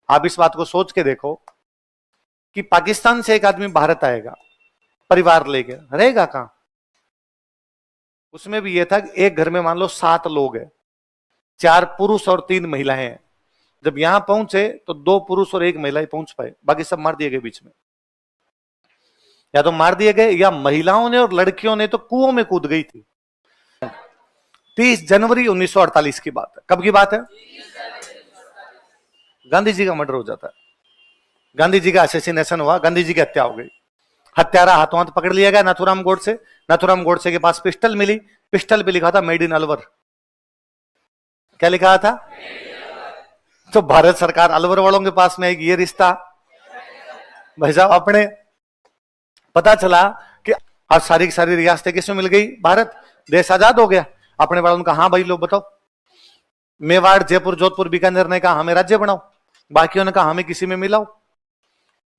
आप इस बात को सोच के देखो कि पाकिस्तान से एक आदमी भारत आएगा, परिवार लेके रहेगा कहां? उसमें भी यह था कि एक घर में मान लो 7 लोग हैं, 4 पुरुष और 3 महिलाएं हैं। जब यहां पहुंचे तो 2 पुरुष और 1 महिला ही पहुंच पाए, बाकी सब मार दिए गए बीच में। या तो मार दिए गए या महिलाओं ने और लड़कियों ने तो कुओं में कूद गई थी। 30 जनवरी 1948 की बात है। कब की बात है? गांधी जी का मर्डर हो जाता है, गांधी जी का असैसिनेशन हुआ, गांधी जी की हत्या हो गई। हत्यारा हाथों हाथ पकड़ लिया गया नाथूराम गोडसे। नाथूराम गोडसे के पास पिस्टल मिली, पिस्टल पे लिखा था मेड इन अलवर। क्या लिखा था? तो भारत सरकार अलवर वालों के पास में एक ये रिश्ता भाई साहब अपने पता चला कि आज सारी की सारी रियासतें किसमें मिल गई? भारत देश आजाद हो गया। अपने वालों ने कहा हाँ भाई लोग बताओ, मेवाड़ जयपुर जोधपुर बीकानेर ने कहा हमें राज्य बनाओ, बाकियों ने कहा हमें किसी में मिलाओ।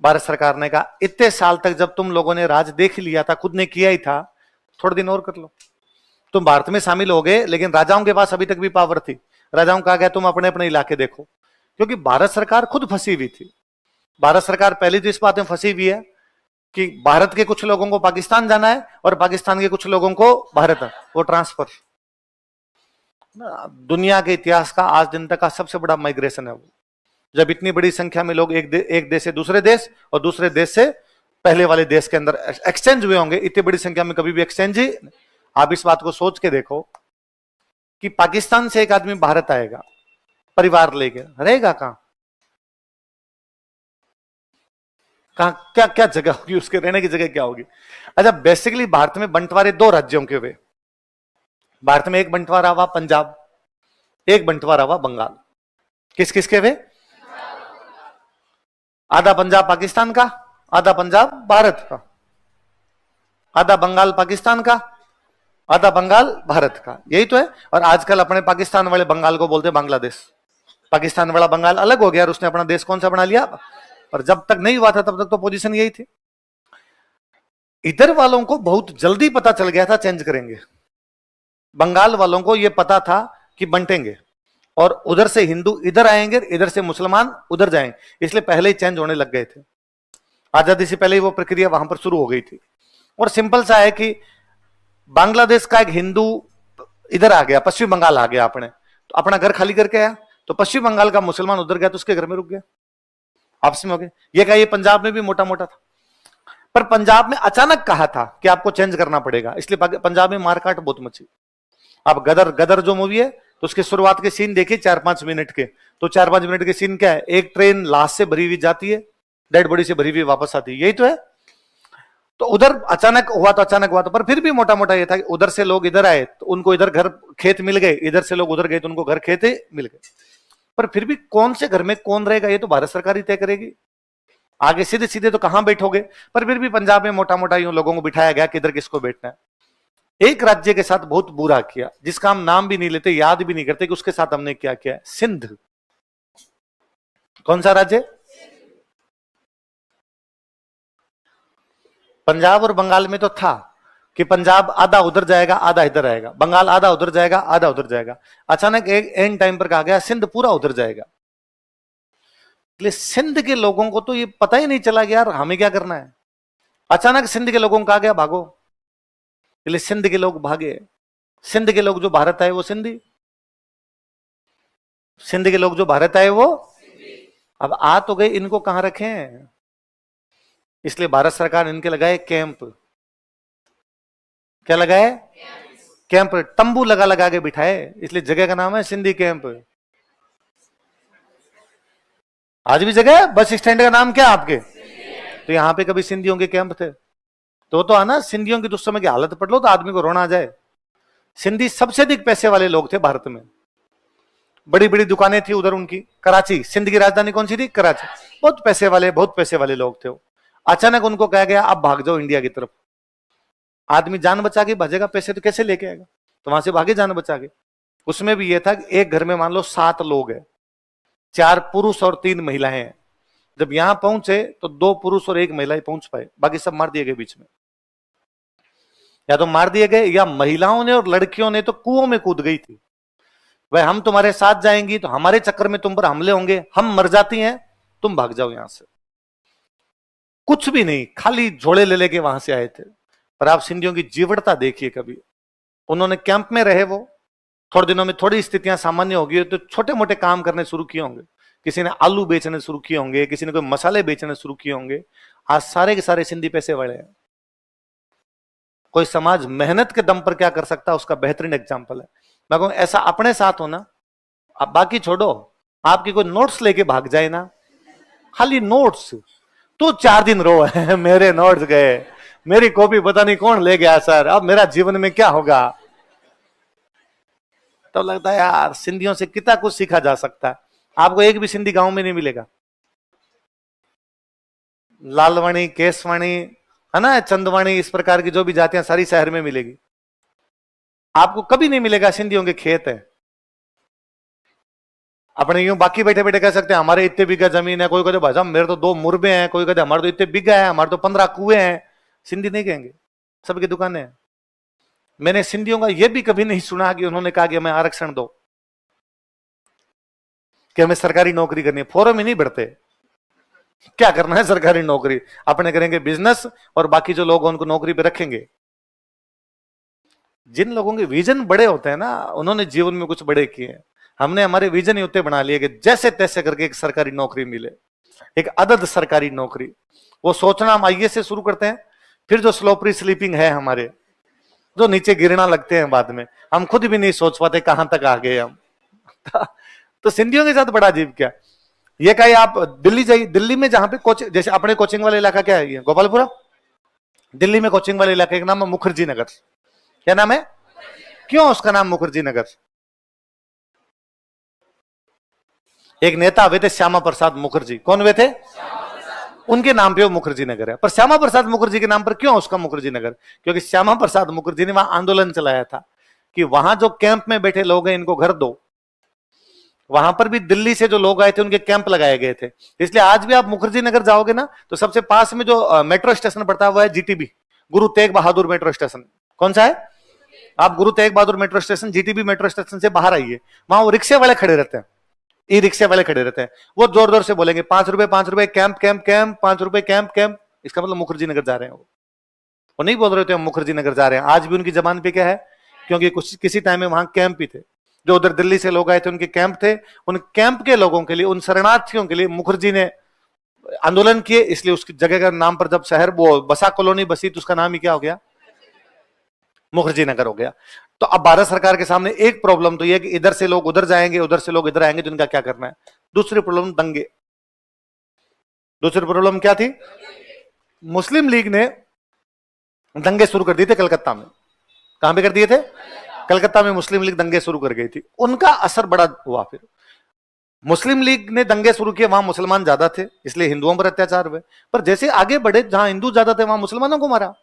भारत सरकार ने कहा इतने साल तक जब तुम लोगों ने राज देख लिया था, खुद ने किया ही था, थोड़े दिन और कर लो। तुम भारत में शामिल हो गए, लेकिन राजाओं के पास अभी तक भी पावर थी। राजाओं कहा गया तुम अपने अपने इलाके देखो, क्योंकि भारत सरकार खुद फंसी हुई थी। भारत सरकार पहले तो इस बात में फंसी हुई है कि भारत के कुछ लोगों को पाकिस्तान जाना है और पाकिस्तान के कुछ लोगों को भारत, वो ट्रांसफर। दुनिया के इतिहास का आज दिन तक का सबसे बड़ा माइग्रेशन है वो, जब इतनी बड़ी संख्या में लोग एक देश से दूसरे देश और दूसरे देश से पहले वाले देश के अंदर एक्सचेंज हुए होंगे। इतनी बड़ी संख्या में कभी भी एक्सचेंज ही। आप इस बात को सोच के देखो कि पाकिस्तान से एक आदमी भारत आएगा, परिवार लेके रहेगा कहां? क्या क्या जगह होगी उसके रहने की जगह क्या होगी? अच्छा, बेसिकली भारत में बंटवारे 2 राज्यों के हुए। भारत में एक बंटवारा हुआ पंजाब, एक बंटवारा हुआ बंगाल। किस किस के हुए? आधा पंजाब पाकिस्तान का, आधा पंजाब भारत का। आधा बंगाल पाकिस्तान का, आधा बंगाल भारत का। यही तो है। और आजकल अपने पाकिस्तान वाले बंगाल को बोलते हैं बांग्लादेश। पाकिस्तान वाला बंगाल अलग हो गया और उसने अपना देश कौन सा बना लिया। और जब तक नहीं हुआ था तब तक तो पोजीशन यही थी। इधर वालों को बहुत जल्दी पता चल गया था चेंज करेंगे। बंगाल वालों को यह पता था कि बंटेंगे और उधर से हिंदू इधर आएंगे, इधर से मुसलमान उधर जाएंगे, इसलिए पहले ही चेंज होने लग गए थे। आजादी से पहले ही वो प्रक्रिया वहां पर शुरू हो गई थी। और सिंपल सा है कि बांग्लादेश का एक हिंदू इधर आ गया, पश्चिम बंगाल आ गया, अपने तो अपना घर खाली करके आया, तो पश्चिम बंगाल का मुसलमान उधर गया तो उसके घर में रुक गया, आपस में हो गए। ये क्या, ये पंजाब में भी मोटा मोटा था, पर पंजाब में अचानक कहा था कि आपको चेंज करना पड़ेगा, इसलिए पंजाब में मारकाट बहुत मची। अब गदर गदर जो मूवी है तो उसके शुरुआत के सीन देखिए 4-5 मिनट के, तो 4-5 मिनट के सीन क्या है? एक ट्रेन लाश से भरी हुई जाती है, डेड बॉडी से भरी हुई वापस आती है, यही तो है। तो उधर अचानक हुआ तो अचानक हुआ तो, पर फिर भी मोटा मोटा ये था कि उधर से लोग इधर आए तो उनको इधर घर खेत मिल गए, इधर से लोग उधर गए तो उनको घर खेत मिल गए। पर फिर भी कौन से घर में कौन रहेगा ये तो भारत सरकार ही तय करेगी। आगे सीधे सीधे तो कहां बैठोगे, पर फिर भी पंजाब में मोटा मोटा यूं लोगों को बिठाया गया कि इधर किसको बैठना है। एक राज्य के साथ बहुत बुरा किया, जिसका हम नाम भी नहीं लेते, याद भी नहीं करते कि उसके साथ हमने क्या किया है। सिंध। कौन सा राज्य? पंजाब और बंगाल में तो था कि पंजाब आधा उधर जाएगा आधा इधर आएगा, बंगाल आधा उधर जाएगा आधा उधर जाएगा। अचानक एक एंड टाइम पर कहा गया सिंध पूरा उधर जाएगा। इसलिए सिंध के लोगों को तो ये पता ही नहीं चला कि यार हमें क्या करना है। अचानक सिंध के लोगों को कहा गया भागो, इसलिए सिंध के लोग भागे। सिंध के लोग जो भारत आए वो सिंधी, सिंध के लोग जो भारत आए वो। अब आ तो गए, इनको कहां रखें, इसलिए भारत सरकार इनके लगाए कैंप। क्या लगाए? कैंप, तंबू लगा लगा के बिठाए, इसलिए जगह का नाम है सिंधी कैंप। आज भी जगह है, बस स्टैंड का नाम क्या आपके? तो यहां पे कभी सिंधियों के कैंप थे। तो आना सिंधियों की तो उस समय की हालत पढ़ लो तो आदमी को रोना आ जाए। सिंधी सबसे अधिक पैसे वाले लोग थे भारत में, बड़ी बड़ी दुकानें थी उधर उनकी। कराची, सिंध की राजधानी कौन सी थी? कराची। बहुत पैसे वाले लोग थे वो। अचानक उनको कहा गया अब भाग जाओ इंडिया की तरफ। आदमी जान बचा के भागेगा, पैसे तो कैसे लेके आएगा, तो वहां से भागे जान बचा के। उसमें भी यह था कि एक घर में मान लो 7 लोग हैं, 4 पुरुष और 3 महिलाएं हैं। जब यहां पहुंचे तो 2 पुरुष और 1 महिला ही पहुंच पाए, बाकी सब मार दिए गए बीच में। या तो मार दिए गए या महिलाओं ने और लड़कियों ने तो कुओं में कूद गई थी। भाई हम तुम्हारे साथ जाएंगी तो हमारे चक्कर में तुम पर हमले होंगे, हम मर जाती हैं तुम भाग जाओ यहां से। कुछ भी नहीं, खाली झोले ले लेके वहां से आए थे। पर आप सिंधियों की जीवटता देखिए कभी। उन्होंने कैंप में रहे, वो थोड़े दिनों में थोड़ी स्थितियां सामान्य होगी तो छोटे मोटे काम करने शुरू किए होंगे। किसी ने आलू बेचने शुरू किए होंगे, किसी ने कोई मसाले बेचने शुरू किए होंगे। आज सारे के सारे सिंधी पैसे वाले हैं। कोई समाज मेहनत के दम पर क्या कर सकता है उसका बेहतरीन एग्जाम्पल है। मैं कहूं ऐसा अपने साथ होना, आप बाकी छोड़ो, आपकी कोई नोट्स लेके भाग जाए ना, खाली नोट्स, तो 4 दिन रो है मेरे नोट्स गए, मेरी कॉपी पता नहीं कौन ले गया सर, अब मेरा जीवन में क्या होगा। तो लगता है यार सिंधियों से कितना कुछ सीखा जा सकता है। आपको एक भी सिंधी गांव में नहीं मिलेगा। लालवाणी, केसवाणी, है ना, चंदवाणी, इस प्रकार की जो भी जातियां सारी शहर में मिलेगी। आपको कभी नहीं मिलेगा सिंधियों के खेत है। अपने यूं बाकी बैठे बैठे कह सकते हैं हमारे इतने बीघा जमीन है, कोई कहते भाई साहब मेरे तो 2 मुरबे हैं, कोई कहते हमारे तो इतने बीघा है, हमारे तो 15 कुएं हैं। सिंधी नहीं कहेंगे, सबकी दुकानें हैं। मैंने सिंधियों का यह भी कभी नहीं सुना कि उन्होंने कहा कि हमें आरक्षण दो, कि हमें सरकारी नौकरी करनी है। फॉर्म ही नहीं भरते। क्या करना है सरकारी नौकरी, अपने करेंगे बिजनेस और बाकी जो लोग उनको नौकरी पे रखेंगे। जिन लोगों के विजन बड़े होते हैं ना, उन्होंने जीवन में कुछ बड़े किए हैं। हमने हमारे विजन ही उतने बना लिए कि जैसे तैसे करके एक सरकारी नौकरी मिले, एक अदद सरकारी नौकरी। वो सोचना हम आईएएस से शुरू करते हैं, फिर जो स्लोपरी स्लीपिंग है हमारे, जो नीचे गिरना लगते हैं बाद में, हम खुद भी नहीं सोच पाते कहां तक आ गए हम। तो सिंधियों के साथ बड़ा अजीब क्या, ये कहीं आप दिल्ली जाइए, दिल्ली में जहां पे कोचिंग, जैसे अपने कोचिंग वाले इलाका क्या है, ये गोपालपुरा। दिल्ली में कोचिंग वाले इलाके का नाम है मुखर्जी नगर। क्या नाम है, क्यों उसका नाम मुखर्जी नगर? एक नेता हुए थे श्यामा प्रसाद मुखर्जी। कौन हुए थे? उनके नाम पे वो मुखर्जी नगर है। पर श्यामा प्रसाद मुखर्जी के नाम पर क्यों उसका मुखर्जी नगर? क्योंकि श्यामा प्रसाद मुखर्जी ने वहां आंदोलन चलाया था कि वहां जो कैंप में बैठे लोग हैं इनको घर दो। वहां पर भी दिल्ली से जो लोग आए थे उनके कैंप लगाए गए थे। इसलिए आज भी आप मुखर्जी नगर जाओगे ना, तो सबसे पास में जो मेट्रो स्टेशन पड़ता है वो है जीटीबी, गुरु तेग बहादुर मेट्रो स्टेशन। कौन सा है? आप Guru Tegh Bahadur metro station, GTB metro station से बाहर आइए, वहां वो रिक्शे वाले खड़े रहते हैं, ई रिक्शे वाले खड़े रहते हैं। वो जोर जोर से बोलेंगे 5 रुपए 5 रुपए, कैंप कैंप कैंप, 5 रुपए कैंप कैंप। इसका मतलब मुखर्जी नगर जा रहे हैं। वो नहीं बोल रहे थे हम मुखर्जी नगर जा रहे हैं। आज भी उनकी जबान पे क्या है, क्योंकि कुछ किसी टाइम में वहां कैंप भी थे। जो उधर दिल्ली से लोग आए थे उनके कैंप थे। उन कैंप के लोगों के लिए, उन शरणार्थियों के लिए मुखर्जी ने आंदोलन किए। इसलिए उसकी जगह का नाम पर जब शहर वो बसा कॉलोनी बसी तो उसका नाम ही क्या हो गया, मुखर्जी नगर हो गया। तो अब भारत सरकार के सामने एक प्रॉब्लम तो यह है कि इधर से लोग उधर जाएंगे, उधर से लोग इधर आएंगे, तो इनका क्या करना है। दूसरी प्रॉब्लम दंगे। दूसरी प्रॉब्लम क्या थी? मुस्लिम लीग ने दंगे शुरू कर दिए थे कलकत्ता में। कहां पे कर दिए थे? कलकत्ता में मुस्लिम लीग दंगे शुरू कर गई थी। उनका असर बड़ा हुआ। फिर मुस्लिम लीग ने दंगे शुरू किए, वहां मुसलमान ज्यादा थे इसलिए हिंदुओं पर अत्याचार हुए। पर जैसे आगे बढ़े, जहां हिंदू ज्यादा थे वहां मुसलमानों को मारा।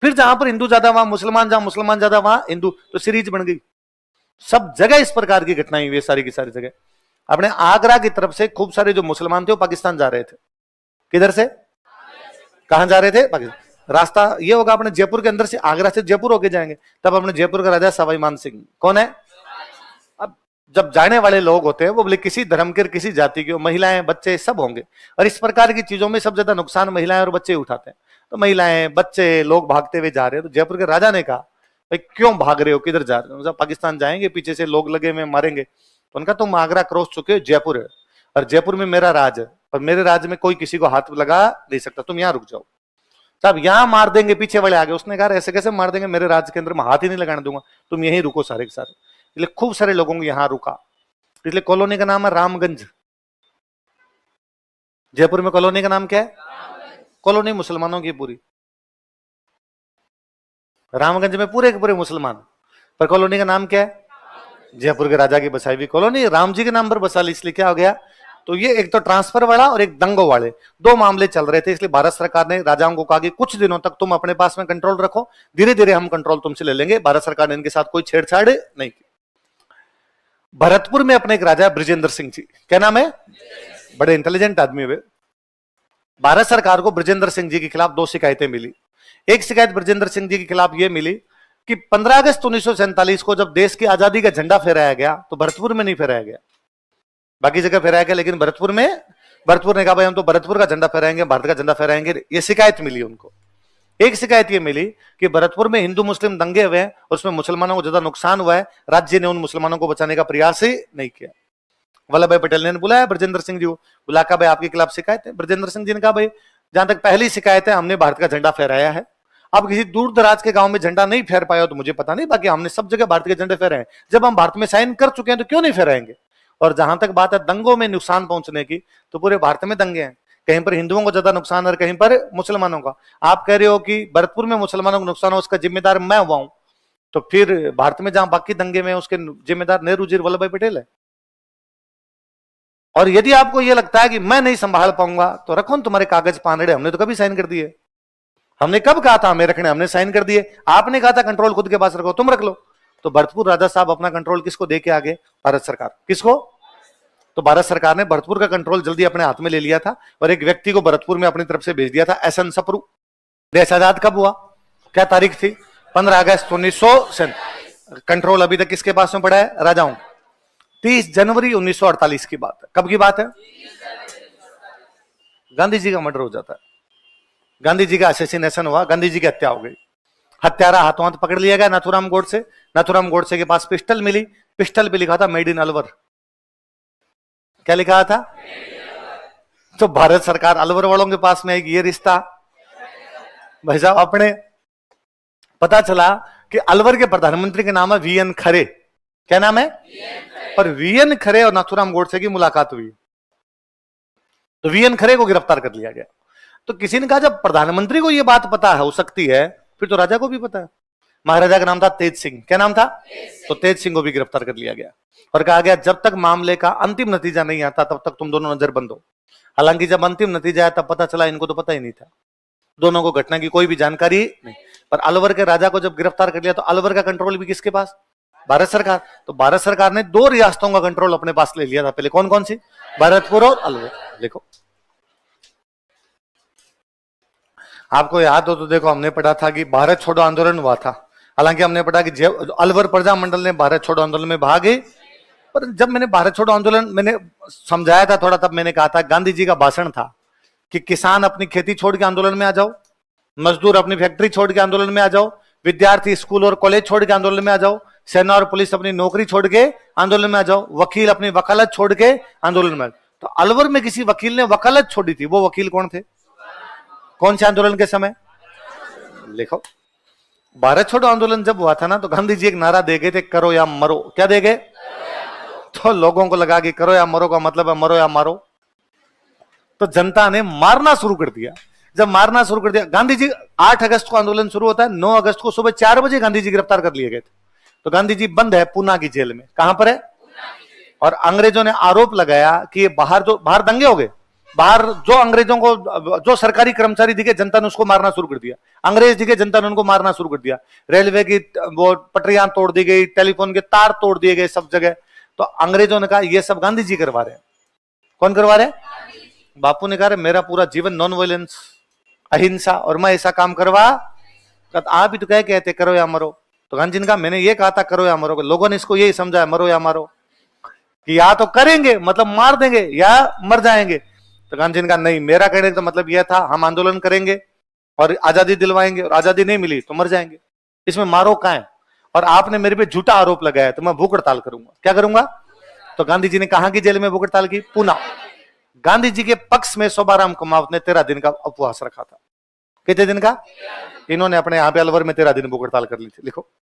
फिर जहां पर हिंदू ज्यादा वहां मुसलमान, जहां मुसलमान ज्यादा वहां हिंदू, तो सीरीज बन गई। सब जगह इस प्रकार की घटनाएं हुई, सारी की सारी जगह। अपने आगरा की तरफ से खूब सारे जो मुसलमान थे वो पाकिस्तान जा रहे थे। किधर से? कहां जा रहे थे? पाकिस्तान। रास्ता ये होगा अपने जयपुर के अंदर से, आगरा से जयपुर होके जाएंगे। तब अपने जयपुर का राजा सवाई मान सिंह कौन है? अब जब जाने वाले लोग होते हैं वो बोले किसी धर्म के, किसी जाति के, महिलाएं बच्चे सब होंगे। और इस प्रकार की चीजों में सबसे ज्यादा नुकसान महिलाएं और बच्चे उठाते हैं। तो महिलाएं, बच्चे, लोग भागते हुए जा रहे हैं। तो जयपुर के राजा ने कहा भाई क्यों भाग रहे हो, किधर जा रहे हो? पाकिस्तान जाएंगे, पीछे से लोग लगे हुए मारेंगे। तो उनका तुम आगरा क्रॉस चुके हो, जयपुर है और जयपुर में मेरा राज है, पर मेरे राज्य में कोई किसी को हाथ लगा नहीं सकता, तुम यहां रुक जाओ। साहब यहां मार देंगे, पीछे वाले आगे। उसने कहा ऐसे कैसे मार देंगे, मेरे राज्य के अंदर मैं हाथ ही नहीं लगाने दूंगा, तुम यहीं रुको सारे के सारे। इसलिए खूब सारे लोगों को यहां रुका। इसलिए कॉलोनी का नाम है रामगंज। जयपुर में कॉलोनी का नाम क्या है? कॉलोनी मुसलमानों की पूरी। रामगंज में पूरे के पूरे मुसलमान, पर कॉलोनी का नाम क्या है? जयपुर के राजा की बसाई हुई कॉलोनी, राम जी के नाम पर बसा ली। इसलिए क्या हो गया, तो ये एक तो ट्रांसफर वाला और एक दंगों वाले, दो मामले चल रहे थे। इसलिए भारत सरकार ने राजाओं को कहा कि कुछ दिनों तक तुम अपने पास में कंट्रोल रखो, धीरे धीरे हम कंट्रोल तुमसे ले लेंगे। भारत सरकार ने इनके साथ कोई छेड़छाड़ नहीं की। भरतपुर में अपने एक राजा ब्रजेंद्र सिंह जी, क्या नाम है, बड़े इंटेलिजेंट आदमी हुए। भारत सरकार को ब्रजेंद्र सिंह जी के खिलाफ 2 शिकायतें मिली। एक शिकायत ब्रजेंद्र सिंह जी के खिलाफ यह मिली कि 15 अगस्त 1947 को जब देश की आजादी का झंडा फहराया गया तो भरतपुर में नहीं फहराया गया, बाकी जगह फहराया गया, लेकिन भरतपुर में भरतपुर ने कहा भाई हम तो भरतपुर का झंडा फहराएंगे, भारत का झंडा फहराएंगे। ये शिकायत मिली उनको। एक शिकायत ये मिली कि भरतपुर में हिंदू मुस्लिम दंगे हुए हैं, उसमें मुसलमानों को ज्यादा नुकसान हुआ है, राज्य ने उन मुसलमानों को बचाने का प्रयास ही नहीं किया। वल्लभ भाई पटेल ने बुलाया ब्रजेंद्र सिंह जी को, बुलाकर भाई आपके खिलाफ शिकायत है। ब्रजेंद्र सिंह जी ने कहा भाई जहां तक पहली शिकायत है, हमने भारत का झंडा फहराया है। अब किसी दूर दराज के गांव में झंडा नहीं फहर पाया तो मुझे पता नहीं, बाकी हमने सब जगह भारत के झंडे फहराए। जब हम भारत में साइन कर चुके हैं तो क्यों नहीं फहराएंगे। और जहां तक बात है दंगों में नुकसान पहुंचने की, तो पूरे भारत में दंगे हैं, कहीं पर हिंदुओं को ज्यादा नुकसान और कहीं पर मुसलमानों का। आप कह रहे हो कि भरतपुर में मुसलमानों को नुकसान हो, उसका जिम्मेदार मैं हुआ हूं, तो फिर भारत में जहां बाकी दंगे में उसके जिम्मेदार नेहरू जी वल्लभ भाई पटेल है। और यदि आपको यह लगता है कि मैं नहीं संभाल पाऊंगा तो रखो न तुम्हारे कागज पानड़े, हमने तो कभी साइन कर दिए। हमने कब कहा था हमें रखने, हमने साइन कर दिए। आपने कहा था कंट्रोल खुद के पास रखो, तुम रख लो। तो भरतपुर राजा साहब अपना कंट्रोल किसको दे के आगे? भारत सरकार। किसको? तो भारत सरकार ने भरतपुर का कंट्रोल जल्दी अपने हाथ में ले लिया था और एक व्यक्ति को भरतपुर में अपनी तरफ से भेज दिया था, एसएन सप्रू। देश आजाद कब हुआ? क्या तारीख थी? 15 अगस्त 1947। कंट्रोल अभी तक किसके पास में पड़ा है? राजाओं। 30 जनवरी 1948 की बात है। कब की बात है? गांधी जी का मर्डर हो जाता है, गांधी जी का असैसिनेशन हुआ, गांधी जी की हत्या हो गई। हत्यारा हाथों हाथ पकड़ लिया गया नाथूराम गोडसे। नाथूराम गोडसे के पास पिस्टल मिली, पिस्टल पे लिखा था मेड इन अलवर। क्या लिखा था? तो भारत सरकार अलवर वालों के पास में ये रिश्ता भाई साहब अपने। पता चला कि अलवर के प्रधानमंत्री के नाम है वीएन खरे। क्या नाम है? पर वीएन खरे और नाथूराम गोडसे की मुलाकात हुई, तो वीएन खरे को गिरफ्तार कर लिया गया। तो किसी ने कहा जब प्रधानमंत्री को यह बात पता हो सकती है फिर तो राजा को भी पता है। महाराजा का नाम था तेज सिंह। क्या नाम था? तो तेज सिंह को भी गिरफ्तार कर लिया गया और कहा गया जब तक मामले का अंतिम नतीजा नहीं आता तब तक तुम दोनों नजर बंद हो। हालांकि जब अंतिम नतीजा आया तब पता चला इनको तो पता ही नहीं था, दोनों को घटना की कोई भी जानकारी नहीं। पर अलवर के राजा को जब गिरफ्तार कर लिया तो अलवर का कंट्रोल भी किसके पास? भारत सरकार। तो भारत सरकार ने 2 रियासतों का कंट्रोल अपने पास ले लिया था पहले। कौन कौन सी? भरतपुर और अलवर। देखो आपको याद हो तो देखो हमने पढ़ा था कि भारत छोड़ो आंदोलन हुआ था। हालांकि हमने पढ़ा कि अलवर प्रजा मंडल ने भारत छोड़ो आंदोलन में भाग गए। पर जब मैंने भारत छोड़ो आंदोलन मैंने समझाया था थोड़ा, तब मैंने कहा था गांधी जी का भाषण था कि किसान अपनी खेती छोड़ के आंदोलन में आ जाओ, मजदूर अपनी फैक्ट्री छोड़ के आंदोलन में आ जाओ, विद्यार्थी स्कूल और कॉलेज छोड़ के आंदोलन में आ जाओ, सेना और पुलिस अपनी नौकरी छोड़ के आंदोलन में आ जाओ, वकील अपनी वकालत छोड़ के आंदोलन में। तो अलवर में किसी वकील ने वकालत छोड़ी थी, वो वकील कौन थे? कौन से आंदोलन के समय? लिखो भारत छोड़ो आंदोलन जब हुआ था ना तो गांधी जी एक नारा दे गए थे, करो या मरो। क्या दे गए? तो लोगों को लगा कि करो या मरो का मतलब है मरो या मारो। तो जनता ने मारना शुरू कर दिया। जब मारना शुरू कर दिया, गांधी जी 8 अगस्त को आंदोलन शुरू होता है, 9 अगस्त को सुबह 4 बजे गांधी जी गिरफ्तार कर लिए गए थे। तो गांधी जी बंद है पूना की जेल में। कहां पर है? और अंग्रेजों ने आरोप लगाया कि ये बाहर दंगे हो गए, बाहर जो अंग्रेजों को जो सरकारी कर्मचारी दिखे जनता ने उसको मारना शुरू कर दिया, अंग्रेज दिखे जनता ने उनको मारना शुरू कर दिया। रेलवे की वो पटरियां तोड़ दी गई, टेलीफोन के तार तोड़ दिए गए सब जगह। तो अंग्रेजों ने कहा ये सब गांधी जी करवा रहे हैं। कौन करवा रहे? बापू ने कहा मेरा पूरा जीवन नॉन वायलेंस, अहिंसा, और मैं ऐसा काम करवा। आप ही तो क्या कहते करो या मरो। तो गांधी जी ने कहा मैंने ये कहा था करो या मरो, लोगों ने इसको यही समझा मरो या मारो, कि या तो करेंगे मतलब मार देंगे या मर जाएंगे। तो गांधी जी ने कहा नहीं, मेरा कहने का मतलब यह था हम आंदोलन करेंगे और आजादी दिलवाएंगे, और आजादी नहीं मिली तो मर जाएंगे, इसमें मारो कहां है। और आपने मेरे पे झूठा आरोप लगाया तो मैं भूख हड़ताल करूंगा। क्या करूंगा? तो गांधी जी ने कहा कि जेल में भूख हड़ताल की? पूना। गांधी जी के पक्ष में शोभाराम कुमावत ने 13 दिन का उपवास रखा था। कितने दिन का? इन्होंने अपने यहां पे अलवर में 13 दिन भूख हड़ताल कर ली थी। लिखो